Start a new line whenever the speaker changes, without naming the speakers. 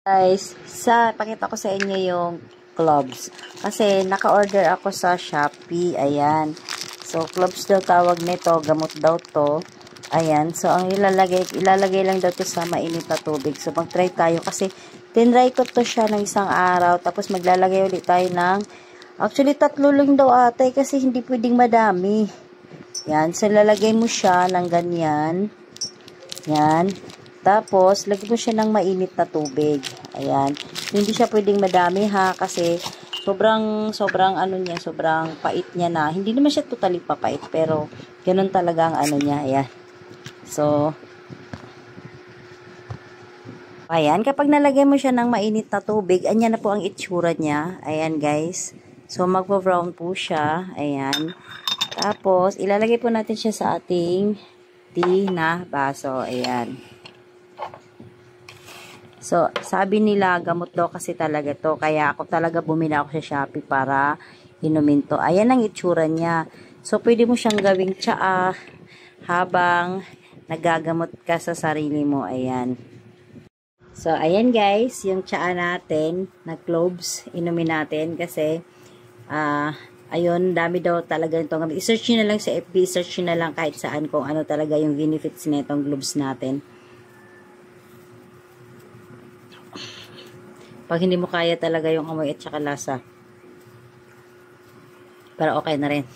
Guys, pakita ko sa inyo yung cloves. Kasi naka-order ako sa Shopee. Ayan. So, cloves daw tawag nito. Gamot daw to. Ayan. So, ang ilalagay lang daw to sa mainit na tubig. So, mag-try tayo. Kasi, tinry ko to siya ng isang araw. Tapos, maglalagay ulit tayo ng, actually, 3 lang daw ate. Kasi, hindi pwedeng madami. Yan. So, lalagay mo siya ng ganyan. Yan. Tapos, lagyan mo siya ng mainit na tubig. Ayan. Hindi siya pwedeng madami ha, kasi sobrang pait niya na. Hindi naman siya totally papait, pero ganun talaga ang ano niya. Ayan. So, ayan. Kapag nalagay mo siya ng mainit na tubig, anya na po ang itsura niya. Ayan guys. So, magpo-brown po siya. Ayan. Tapos, ilalagay po natin siya sa ating tea na baso. Ayan. So, sabi nila, gamot daw kasi talaga to. Kaya ako talaga bumili ako sa Shopee para inumin to. Ayan ang itsura niya. So, pwede mo siyang gawing tsaa habang nagagamot ka sa sarili mo. Ayan. So, ayan guys, yung tsaa natin na cloves, inumin natin kasi, ayun, dami daw talaga itong gamit. I-search nyo na lang sa FB, search nyo na lang kahit saan kung ano talaga yung benefits nitong gloves natin. Pag hindi mo kaya talaga yung amoy at saka lasa. Pero okay na rin.